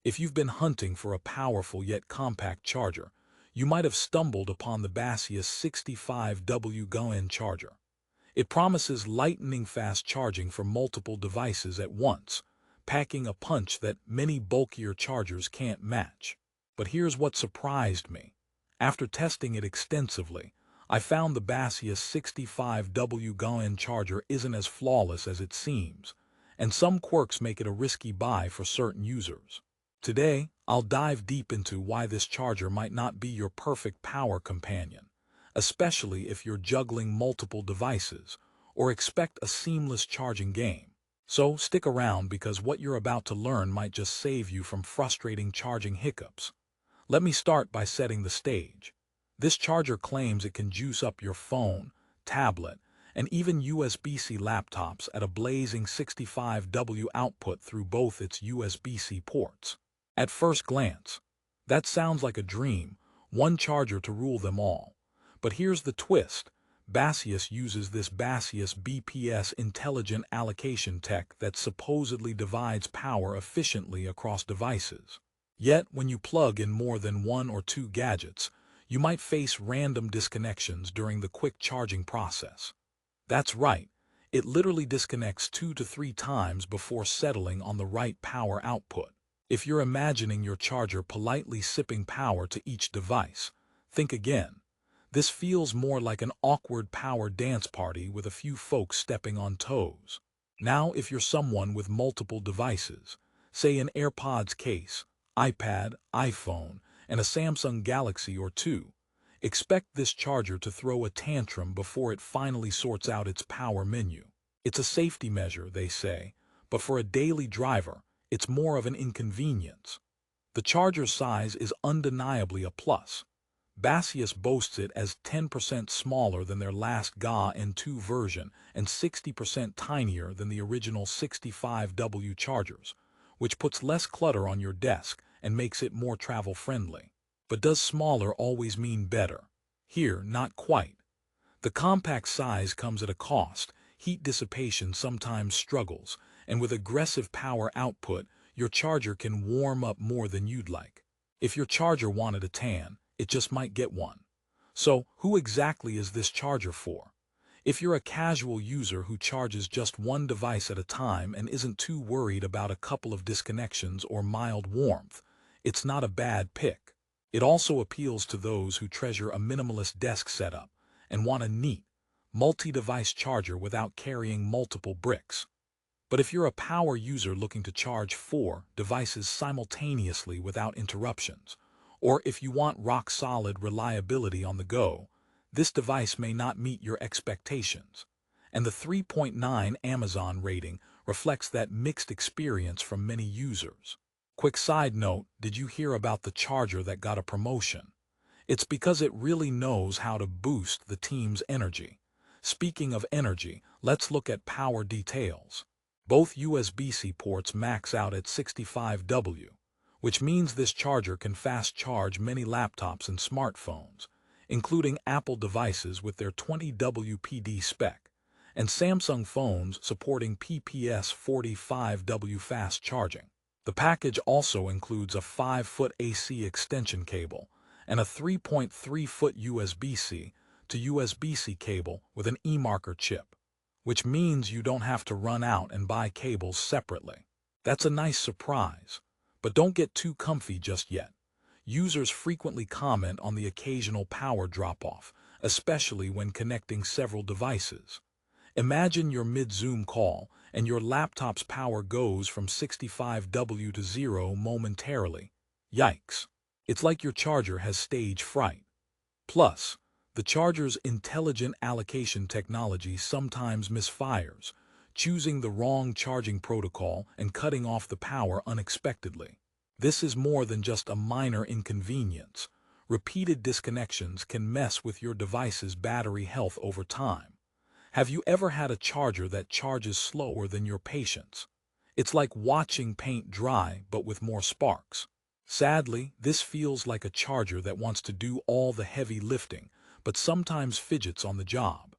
If you've been hunting for a powerful yet compact charger, you might have stumbled upon the Baseus 65W GaN charger. It promises lightning-fast charging for multiple devices at once, packing a punch that many bulkier chargers can't match. But here's what surprised me. After testing it extensively, I found the Baseus 65W GaN charger isn't as flawless as it seems, and some quirks make it a risky buy for certain users. Today, I'll dive deep into why this charger might not be your perfect power companion, especially if you're juggling multiple devices or expect a seamless charging game. So stick around because what you're about to learn might just save you from frustrating charging hiccups. Let me start by setting the stage. This charger claims it can juice up your phone, tablet, and even USB-C laptops at a blazing 65W output through both its USB-C ports. At first glance, that sounds like a dream, one charger to rule them all. But here's the twist. Baseus uses this Baseus BPS intelligent allocation tech that supposedly divides power efficiently across devices. Yet, when you plug in more than one or two gadgets, you might face random disconnections during the quick charging process. That's right, it literally disconnects 2 to 3 times before settling on the right power output. If you're imagining your charger politely sipping power to each device, think again. This feels more like an awkward power dance party with a few folks stepping on toes. Now, if you're someone with multiple devices, say an AirPods case, iPad, iPhone, and a Samsung Galaxy or two, expect this charger to throw a tantrum before it finally sorts out its power menu. It's a safety measure, they say, but for a daily driver, it's more of an inconvenience. The charger's size is undeniably a plus. Baseus boasts it as 10% smaller than their last GaN 2 version and 60% tinier than the original 65W chargers, which puts less clutter on your desk and makes it more travel-friendly. But does smaller always mean better? Here, not quite. The compact size comes at a cost. Heat dissipation sometimes struggles, and with aggressive power output, your charger can warm up more than you'd like. If your charger wanted a tan, it just might get one. So, who exactly is this charger for? If you're a casual user who charges just one device at a time and isn't too worried about a couple of disconnections or mild warmth, it's not a bad pick. It also appeals to those who treasure a minimalist desk setup and want a neat, multi-device charger without carrying multiple bricks. But if you're a power user looking to charge 4 devices simultaneously without interruptions, or if you want rock-solid reliability on the go, this device may not meet your expectations. And the 3.9 Amazon rating reflects that mixed experience from many users. Quick side note, did you hear about the charger that got a promotion? It's because it really knows how to boost the team's energy. Speaking of energy, let's look at power details. Both USB-C ports max out at 65W, which means this charger can fast charge many laptops and smartphones, including Apple devices with their 20W PD spec, and Samsung phones supporting PPS 45W fast charging. The package also includes a 5-foot AC extension cable and a 3.3-foot USB-C to USB-C cable with an eMarker chip, which means you don't have to run out and buy cables separately. That's a nice surprise, but don't get too comfy just yet. Users frequently comment on the occasional power drop-off, especially when connecting several devices. Imagine you're mid-Zoom call and your laptop's power goes from 65W to 0 momentarily. Yikes. It's like your charger has stage fright. Plus, the charger's intelligent allocation technology sometimes misfires, choosing the wrong charging protocol and cutting off the power unexpectedly. This is more than just a minor inconvenience. Repeated disconnections can mess with your device's battery health over time. Have you ever had a charger that charges slower than your patience? It's like watching paint dry but with more sparks. Sadly, this feels like a charger that wants to do all the heavy lifting, but sometimes fidgets on the job.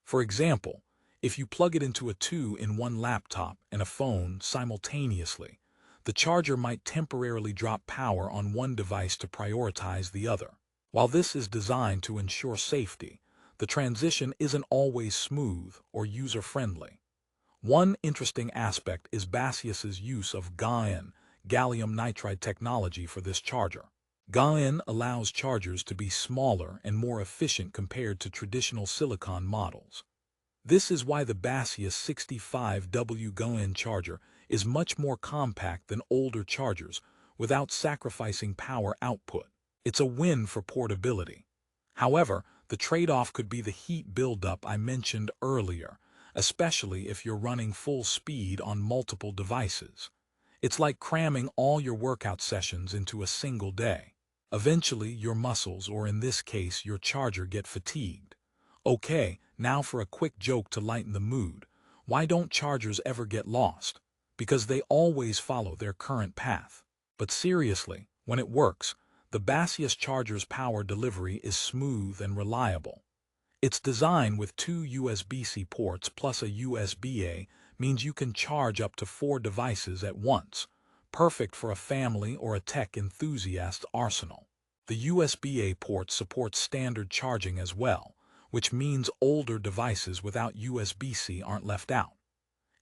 For example, if you plug it into a 2-in-1 laptop and a phone simultaneously, the charger might temporarily drop power on one device to prioritize the other. While this is designed to ensure safety, the transition isn't always smooth or user-friendly. One interesting aspect is Baseus's use of GaN, gallium nitride technology for this charger. GaN allows chargers to be smaller and more efficient compared to traditional silicon models. This is why the Baseus 65W GaN charger is much more compact than older chargers without sacrificing power output. It's a win for portability. However, the trade-off could be the heat buildup I mentioned earlier, especially if you're running full speed on multiple devices. It's like cramming all your workout sessions into a single day. Eventually, your muscles, or in this case, your charger, get fatigued. Okay, now for a quick joke to lighten the mood. Why don't chargers ever get lost? Because they always follow their current path. But seriously, when it works, the Baseus charger's power delivery is smooth and reliable. Its design with two USB-C ports plus a USB-A means you can charge up to 4 devices at once, perfect for a family or a tech enthusiast arsenal. The USB-A port supports standard charging as well, which means older devices without USB-C aren't left out.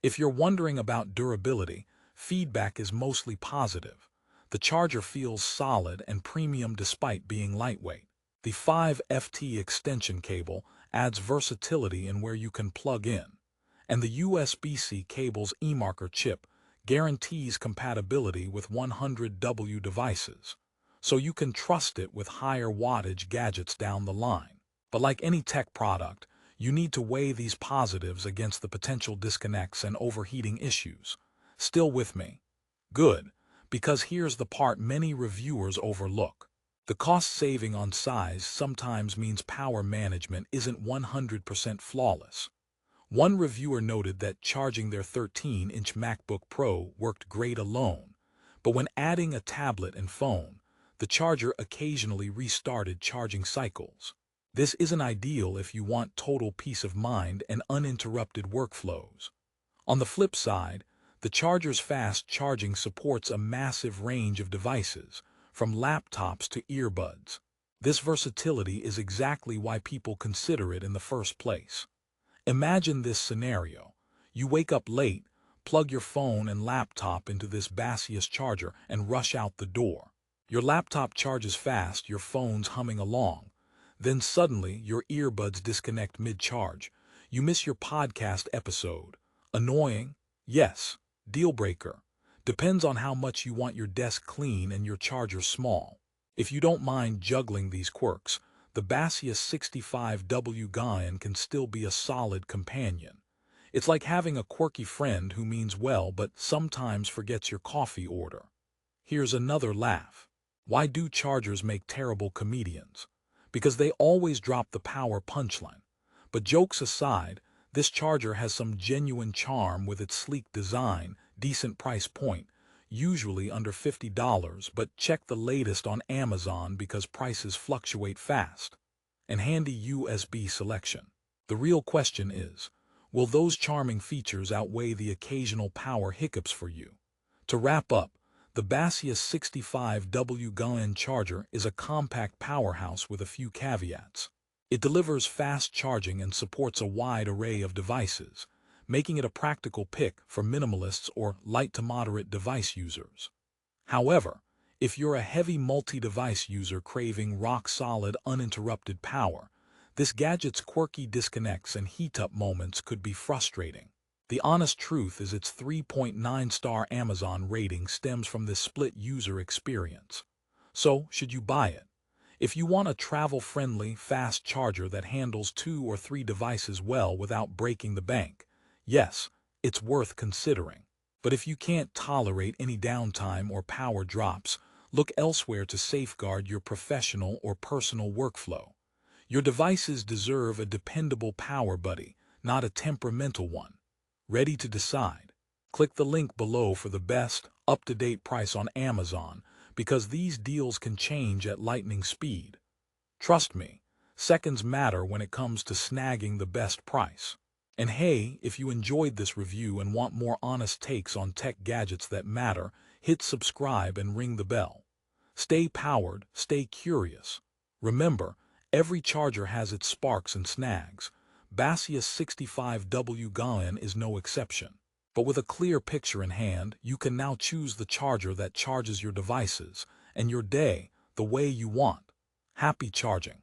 If you're wondering about durability, feedback is mostly positive. The charger feels solid and premium despite being lightweight. The 5FT extension cable adds versatility in where you can plug in, and the USB-C cable's eMarker chip guarantees compatibility with 100W devices, so you can trust it with higher wattage gadgets down the line. But like any tech product, you need to weigh these positives against the potential disconnects and overheating issues. Still with me? Good, because here's the part many reviewers overlook. The cost saving on size sometimes means power management isn't 100% flawless. One reviewer noted that charging their 13-inch MacBook Pro worked great alone, but when adding a tablet and phone, the charger occasionally restarted charging cycles. This isn't ideal if you want total peace of mind and uninterrupted workflows. On the flip side, the charger's fast charging supports a massive range of devices, from laptops to earbuds. This versatility is exactly why people consider it in the first place. Imagine this scenario. You wake up late, plug your phone and laptop into this Baseus charger, and rush out the door. Your laptop charges fast, your phone's humming along. Then suddenly, your earbuds disconnect mid-charge. You miss your podcast episode. Annoying? Yes. Deal breaker. Depends on how much you want your desk clean and your charger small. If you don't mind juggling these quirks, the Baseus 65W GaN can still be a solid companion. It's like having a quirky friend who means well but sometimes forgets your coffee order. Here's another laugh. Why do chargers make terrible comedians? Because they always drop the power punchline. But jokes aside, this charger has some genuine charm with its sleek design, decent price point, usually under $50, but check the latest on Amazon because prices fluctuate fast. And handy USB selection. The real question is, will those charming features outweigh the occasional power hiccups for you? To wrap up, the Baseus 65W GaN charger is a compact powerhouse with a few caveats. It delivers fast charging and supports a wide array of devices, making it a practical pick for minimalists or light to moderate device users. However, if you're a heavy multi-device user craving rock-solid, uninterrupted power, this gadget's quirky disconnects and heat-up moments could be frustrating. The honest truth is its 3.9-star Amazon rating stems from this split user experience. So, should you buy it? If you want a travel-friendly, fast charger that handles 2 or 3 devices well without breaking the bank, yes, it's worth considering. But if you can't tolerate any downtime or power drops, look elsewhere to safeguard your professional or personal workflow. Your devices deserve a dependable power buddy, not a temperamental one. Ready to decide? Click the link below for the best, up-to-date price on Amazon, because these deals can change at lightning speed. Trust me, seconds matter when it comes to snagging the best price. And hey, if you enjoyed this review and want more honest takes on tech gadgets that matter, hit subscribe and ring the bell. Stay powered, stay curious. Remember, every charger has its sparks and snags. Baseus 65W GaN is no exception. But with a clear picture in hand, you can now choose the charger that charges your devices and your day the way you want. Happy charging!